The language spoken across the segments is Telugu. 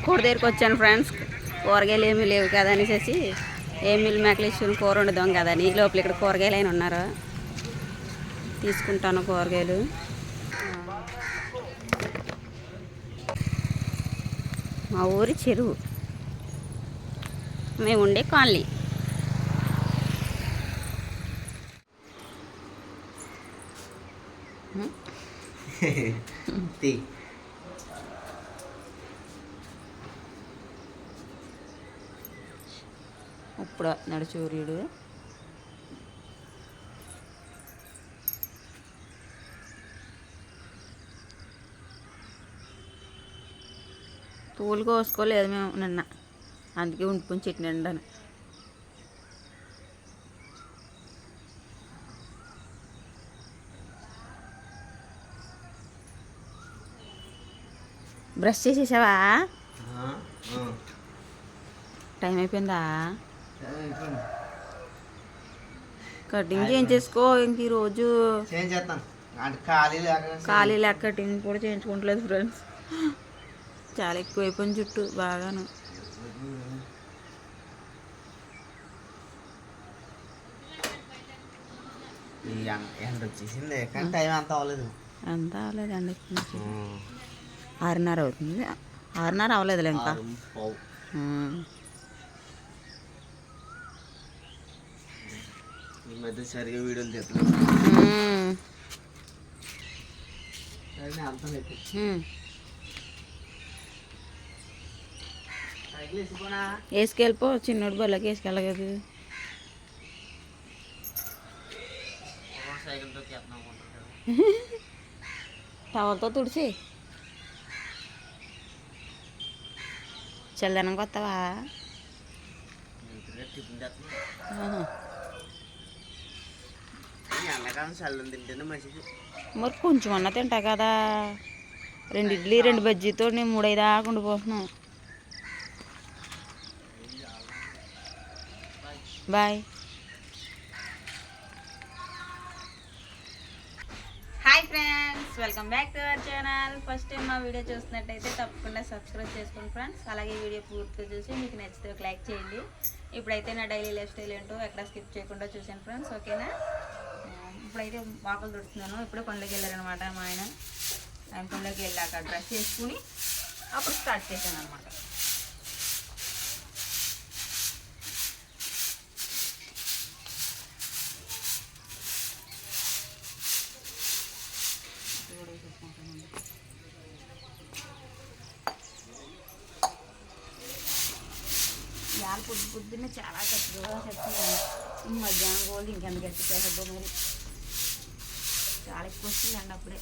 కూర దగ్గరికి వచ్చాను ఫ్రెండ్స్. కూరగాయలు ఏమీ లేవు కదా అనేసి ఏ మిల్ మేకలు ఇచ్చిన కూర వండుదాం కదా అని లోపల ఇక్కడ కూరగాయలు అయినా ఉన్నారు. తీసుకుంటాను కూరగాయలు. మా ఊరి చెరువు, మేము ఉండే కాలనీ. ఇప్పుడు వస్తున్నాడు సూర్యుడు. పూలు కోసుకోలేదు మేము నిన్న, అందుకే ఉండిపోయి చెట్టు నిండాను. బ్రష్ చేసేసావా? టైం అయిపోయిందా? కటింగ్ చేయించేసుకో. ఇంక ఈరోజు ఖాళీ లేక కటింగ్ కూడా చేయించుకోవట్లేదు ఫ్రెండ్స్. చాలా ఎక్కువ అయిపోయింది జుట్టు బాగాను. ఎండ వచ్చేసింది కానీ టైం అంతా అవ్వలేదు. అంతా అవ్వలేదు, ఎండ 6:30 అవుతుంది. 6:30 అవ్వలేదులే ఇంకా. ఈ మధ్య సరిగా వీడియోలు తీస్తాను. వేసుకెళ్ళిపో, చిన్నోడు బళ్ళకి వేసుకెళ్ళగదు. టవల్తో తుడిసి చల్లదనంగా వస్తావా? మరి కొంచెం అన్న తింటా కదా. 2 ఇడ్లీ 2 బజ్జీతో నేను 3-5 దాకా ఉండిపోతున్నాను. Bye. Hi friends, welcome back to our channel. First time మా వీడియో చూస్తున్నట్టయితే తప్పకుండా సబ్స్క్రైబ్ చేసుకోండి ఫ్రెండ్స్. అలాగే వీడియో పూర్తిగా చూసి మీకు నచ్చితే ఒక లైక్ చేయండి. ఇప్పుడైతే నా డైలీ లైఫ్ స్టైల్ ఏంటో ఎక్కడ స్కిప్ చేయకుండా చూసాను ఫ్రెండ్స్, ఓకేనా? ఇప్పుడైతే వాకలు తుడుతున్నాను. ఇప్పుడే పనులకి వెళ్ళారనమాట మా ఆయన పనులకి వెళ్ళాక డ్రెస్ చేసుకుని అప్పుడు స్టార్ట్ చేశాను అనమాట. ఇవాళ పొద్దున్నే చాలా గట్టిగా చెప్తున్నాను. మధ్యాహ్నం కూడా ఇంకెంత గట్టి చేసేద్దాం మరి. చాలా ఎక్కువ వస్తుందండి అప్పుడే.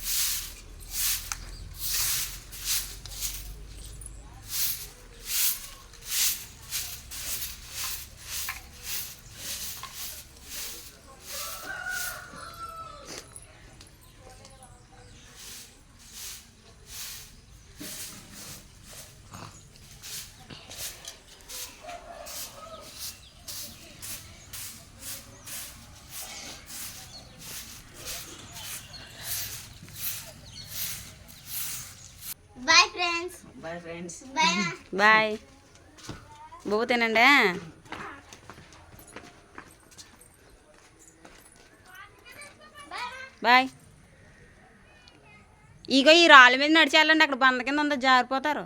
Bye friends. బాయ్. బొవ్వు తినండి. బాయ్. ఇగో ఈ రాళ్ళ మీద నడిచేయాలండి. అక్కడ బంద కింద ఉందో జారిపోతారు.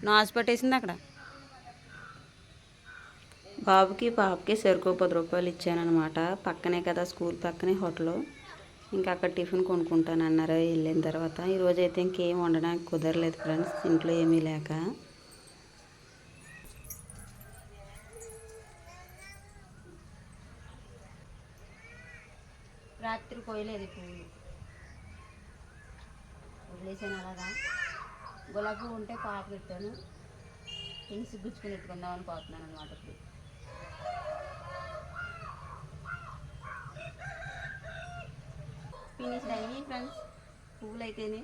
నాసు పట్టేసింది అక్కడ. బాబుకి పాపకి సరుకు 10 రూపాయలు ఇచ్చానమాట. పక్కనే కదా స్కూల్ పక్కనే హోటల్. ఇంకా అక్కడ టిఫిన్ కొనుక్కుంటాను అన్నారు వెళ్ళిన తర్వాత. ఈరోజు అయితే ఇంకేం వండడానికి కుదరలేదు ఫ్రెండ్స్, ఇంట్లో ఏమీ లేక. రాత్రి కోయలేదు పువ్వులు, వదిలేసాను అలాగా. గులాబీ పువ్వు ఉంటే పాప పెట్టాను. తిని సిగ్గుచ్చుకుని ఎట్టుకుందామని పోతున్నాను అనమాట. ఇప్పుడు ఫినిష్ అయినాయి ఫ్రెండ్స్ పువ్వులు అయితేనే.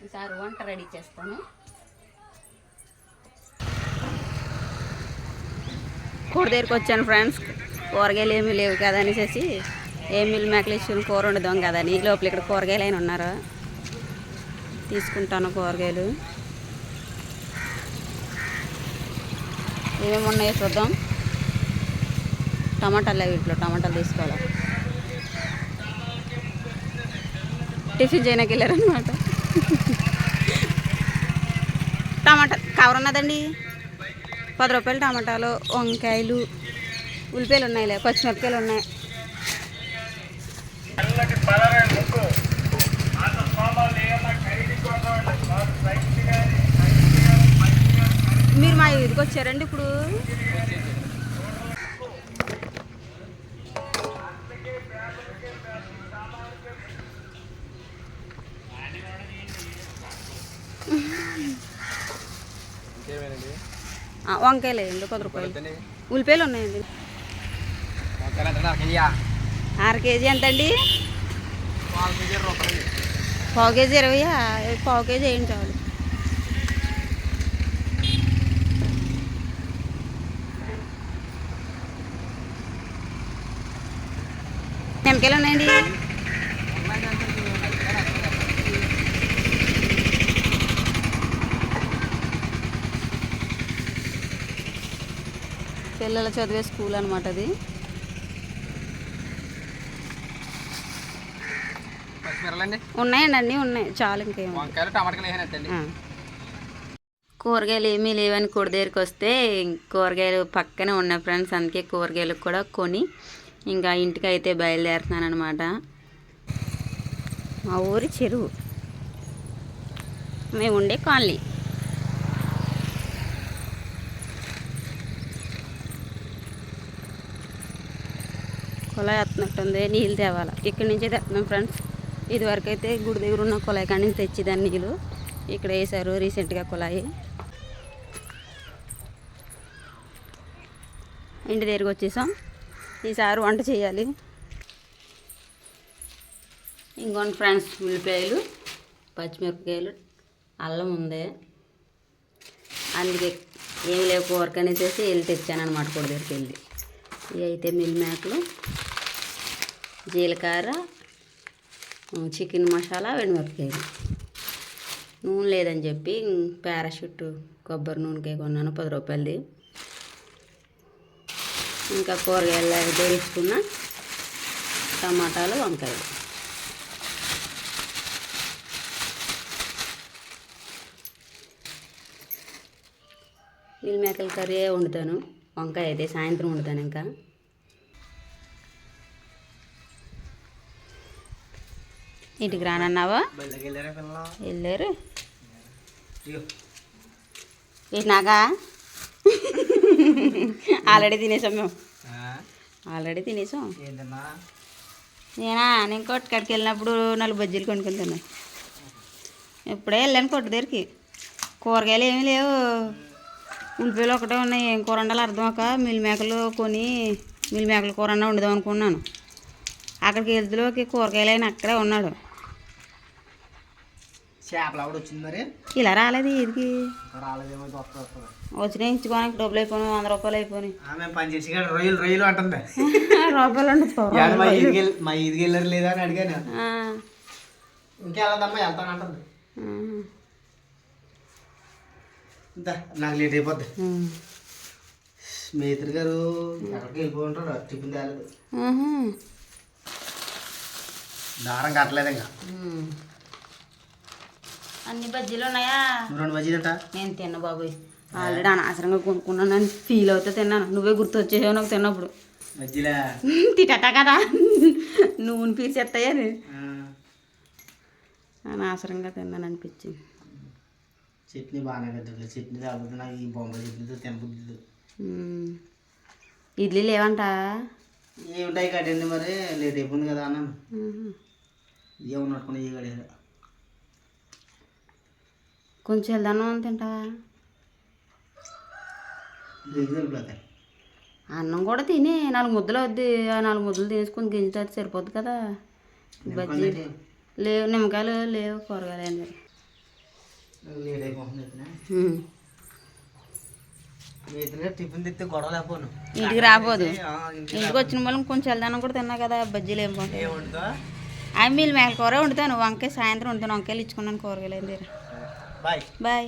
ఈసారి వంట రెడీ చేస్తాను. కూర దగ్గరికి వచ్చాను ఫ్రెండ్స్. కూరగాయలు ఏమీ లేవు కదా అనేసి ఏ మిల్ మేకలు ఇచ్చుకుని కూర వండుదాం కదా అని లోపల ఇక్కడ కూరగాయలు అయినా ఉన్నారు. తీసుకుంటాను కూరగాయలు ఏమేమి ఉన్నాయో చూద్దాం. టమాటాలు వీటిలో టమాటాలు తీసుకోవాలి. టిఫిన్ చేయడానికి వెళ్ళారనమాట. టమాటా కవర్ ఉన్నదండి 10 రూపాయలు. టమాటాలు, వంకాయలు, ఉల్లిపాయలు ఉన్నాయిలే, పచ్చిమిరపకాయలు ఉన్నాయి. మీరు మా ఇదికి వచ్చారండి ఇప్పుడు? వంకాయలు వేయండి 10 రూపాయలు. ఉల్లిపాయలు ఉన్నాయండి. 6 కేజీ ఎంతండి? పావు కేజీ 20. పావు కేజీ వేయండి చాలు. నిమ్మకాయలు ఉన్నాయండి. పిల్లలు చదివే స్కూల్ అనమాట అది. ఉన్నాయండి, అన్నీ ఉన్నాయి చాలు. ఇంకేం కూరగాయలు ఏమీ లేవని కొడి దగ్గరికి వస్తే కూరగాయలు పక్కనే ఉన్నాయి ఫ్రెండ్స్. అందుకే కూరగాయలు కూడా కొని ఇంకా ఇంటికి అయితే బయలుదేరుతున్నాను అనమాట. మా ఊరి చెరువు, మేము ఉండే కాలనీ. కుళాయి వస్తున్నట్టుంది, నీళ్ళు తేవాలి. ఇక్కడి నుంచే తెస్తున్నాం ఫ్రెండ్స్. ఇదివరకు అయితే గుడి దగ్గర ఉన్న కుళాయి కాడి నుంచి తెచ్చిదాన్ని నీళ్ళు. ఇక్కడ వేసారు రీసెంట్గా కుళాయి. ఇంటి దగ్గరికి వచ్చేసాం. ఈసారి వంట చేయాలి. ఇంకోండి ఫ్రెండ్స్, ఉల్లిపాయలు, పచ్చిమిరపకాయలు, అల్లం ఉంది. అందుకే ఏం లేవు కూరకు అనేసి వెళ్ళి తెచ్చాను అనమాట గుడి దగ్గరికి వెళ్ళి. ఇవి అయితే మిల్ మేకలు, జీలకర్ర, చికెన్ మసాలా, ఎండుమిరపకాయలు. నూనె లేదని చెప్పి పారాషూట్ కొబ్బరి నూనెకే కొన్నాను 10 రూపాయలది. ఇంకా కూరగాయలు అయితే తీసుకున్న టమాటాలు, వంకాయలు. మిల్ మేకల కర్రీ వండుతాను. వంకాయ అయితే సాయంత్రం వండుతాను. ఇంకా ఇంటికి రానన్నావా? వెళ్ళారు. నాగా ఆల్రెడీ తినేసాం మేము. ఆల్రెడీ తినేసాం. నేను కొట్టు కాడికి వెళ్ళినప్పుడు 4 బజ్జీలు కొనుక్కొని తిన్నాను. ఇప్పుడే వెళ్ళాను కొట్టు దగ్గరికి. కూరగాయలు ఏమీ లేవు, ఉల్లిపాయలు ఒకటే ఉన్నాయి. ఏం కూర వండాలో అర్థం ఒక మిల్ మేకలు కొని మిల్ మేకలు కూర అన్న వండుదాం అనుకున్నాను. అక్కడికి వెళ్తులోకి కూరగాయలు అయినా అక్కడే ఉన్నాడు. చేపలు ఆవిడ వచ్చింది మరి ఇలా రాలేదు. ఇది రాలేదేమో. వచ్చినా ఇచ్చుకోనికి డబ్బులు అయిపోయినాయి, 100 రూపాయలు అయిపోయినాయి. ఆమె పని చేసి రొయ్యలు అంటుంది. రూపాయలు ఉండదు. మా ఈదికి వెళ్ళారు లేదా అని అడిగాను. ఇంకెళ్ళదమ్మా, వెళ్తానంటుంది. నాకు లేట్ అయిపోద్ది. మేత్రి గారు ఎక్కడికి వెళ్ళిపోతుంటారు, టిఫిన్ తేలేదు. దారం కట్టలేదు. ఇంకా అన్ని బజ్జీలు ఉన్నాయా? 2 బజ్జీలు అంట. నేను తిన్నా బాబోయ్, ఆల్రెడీ అనవసరంగా కొనుక్కున్నాను అని ఫీల్ అవుతా తిన్నాను. నువ్వే గుర్తు వచ్చేసావు నాకు తిన్నప్పుడు. బజ్జీలా తిట్టా కదా, నూనె పీల్చేస్తాయని అనవసరంగా తిన్నాను అనిపించింది. చట్నీ బాగానే పెద్దలే. చట్నీ తాగుతుంది. నాకు ఈ బొంబాయి చట్నీతో తినబుద్ది. ఇడ్లీ లేవంట. ఏమిటాయి కట్టండి మరి, లేట్ అయిపోయింది కదా అన్నాను. ఏమన్నట్టుకుని ఈ గడియారు కొంచెం వెళ్దాను తింటావా? అన్నం కూడా తిని 4 ముద్దలు వద్దు. ఆ 4 ముద్దలు తీసుకొని గింజ సరిపోద్ది కదా. బజ్జీ లేవు, నిమ్మకాయలు లేవు, కూరగాయలు ఏంటి. మీ ఇద్దరు టిఫిన్ తిస్తే గొడవ లేకపోను ఇంటికి రాబోదు. ఇంటికి వచ్చిన వాళ్ళం కొంచెం వెళ్దాను కూడా తిన్నా కదా, బజ్జీలు ఏం బాగుంటాయి. ఏముంటుందో అవి మీరు మేక కూర వండుతాను, వంకాయ సాయంత్రం వండుతాను, వంకాయలు ఇచ్చుకున్నాను కూరగాయలు ఏం తీరా. Bye bye.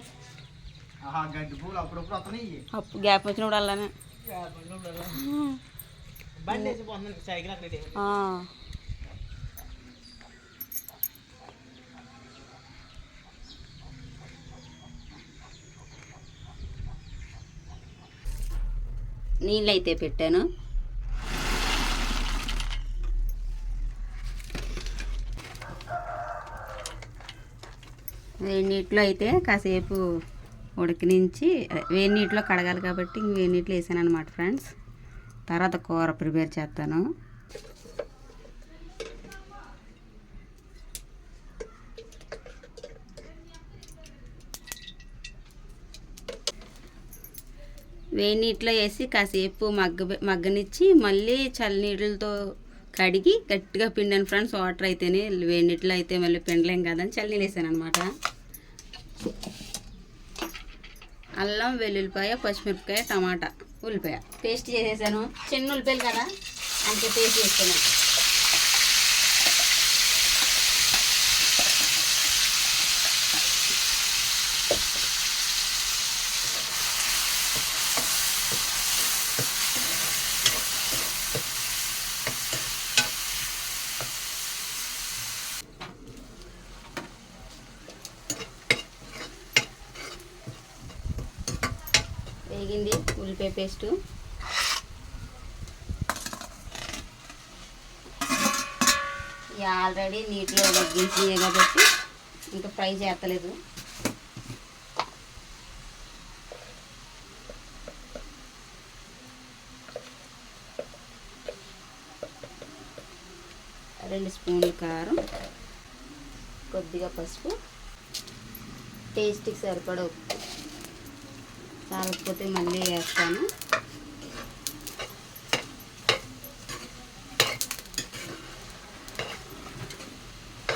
గడ్డి పూలు అప్పుడప్పుడు వస్తున్నాయి. అప్పుడు గ్యాప్ వచ్చినప్పుడు అలానే బండి వేసి పోతున్నాను సైకిల్ అక్కడ నీళ్ళు అయితే పెట్టాను. వేడి నీటిలో అయితే కాసేపు ఉడికినించి వేడి నీటిలో కడగాలి కాబట్టి ఇంక వేడి నీటిలో వేసాను అనమాట ఫ్రెండ్స్. తర్వాత కూర ప్రిపేర్ చేస్తాను. వేడి నీటిలో వేసి కాసేపు మగ్గనిచ్చి మళ్ళీ చల్ల నీళ్ళతో కడిగి గట్టిగా పిండాను ఫ్రెండ్స్. వాటర్ అయితేనే, వేడి నీటిలో అయితే మళ్ళీ పిండలేం కదని చల్ల నీళ్ళు వేసాను అనమాట. అల్లం, వెల్లుల్లిపాయ, పచ్చిమిరపకాయ, టమాటా, ఉల్లిపాయ పేస్ట్ చేసేసాను. చిన్న ఉల్లిపాయలు కదా అంతే పేస్ట్ చేస్తాను. వేగింది ఉల్లిపాయ పేస్టు. ఆల్రెడీ నీటిలో మగ్గించినాయి కాబట్టి ఇంకా ఫ్రై చేస్తలేదు. రెండు స్పూన్లు కారం, కొద్దిగా పసుపు, టేస్ట్కి సరిపడా ఉప్పు. చాలకపోతే మళ్ళీ వేస్తాను.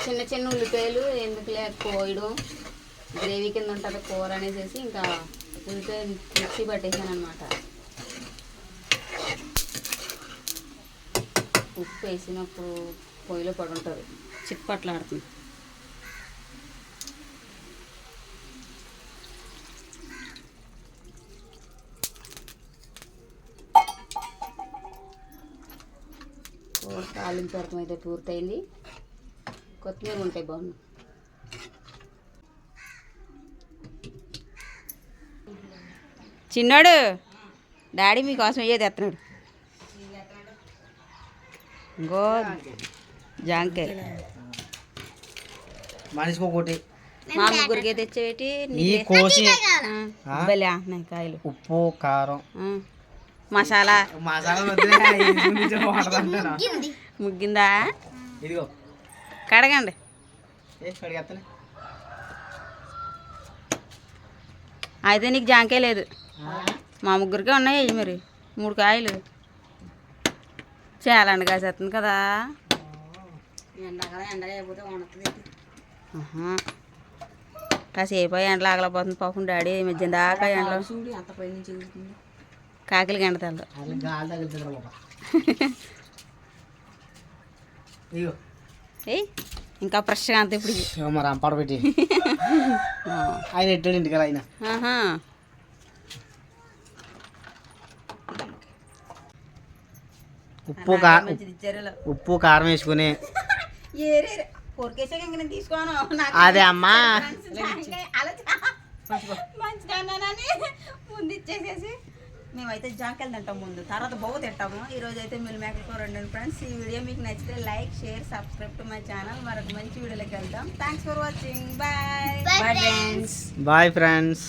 చిన్న చిన్న ఉల్లిపాయలు ఎందుకులే కోయడం, గ్రేవీ కింద ఉంటుంది కూర అనేసి ఇంకా ఉల్లిపాయ మిక్సీ పట్టేసాను అనమాట. ఉప్పు వేసినప్పుడు పొయ్యిలో పడి ఉంటుంది, చిట్పట్లాడుతుంది. తాలింపు వరకు అయితే పూర్తయింది. కొత్తిమీర ఉంటాయి బాగుంది. చిన్నోడు డాడీ మీకోసం అయ్యేది ఎత్తనాడు. ఇంకో జాంకాయ మనిషికి ఒకటి, మా ముగ్గురికి తెచ్చేటి కోసి బలి అంటున్నాయి కాయలు. ఉప్పు, కారం, మసాలా మసాలా ముగ్గిందా? ఇదిగో కడగండి. అయితే నీకు జాంకాయ లేదు, మా ముగ్గురికే ఉన్నాయి. అయ్యి మరి 3 కాయలు చాలా ఎండగా చేస్తుంది కదా. కాసేపు ఎండలు ఆగలేకపోతుంది పాపం డాడీ. మధ్య దాకా ఎండలో కాకిలకి ఎండ తెల్ల. ఏయ్ ఇంకా ఫ్రెష్గా అంత ఇప్పుడు మరి అంపాడు పెట్టి ఆయన ఎట్టాడు ఇంటికి ఆయన. ఉప్పు కారం వేసుకుని తీసుకోను అదే అమ్మా మంచిదన్నానని ముందు ఇచ్చేసేసి మేమైతే జాంకాయలు తింటాం ముందు, తర్వాత బాగు తింటాము. ఈరోజు అయితే మిల్ మేకర్ కూర వండాను ఫ్రెండ్స్. ఈ వీడియో మీకు నచ్చితే like, share, subscribe to my channel. మరొక మంచి వీడియోలోకి వెళ్దాం. Thanks for watching. Bye. Bye friends.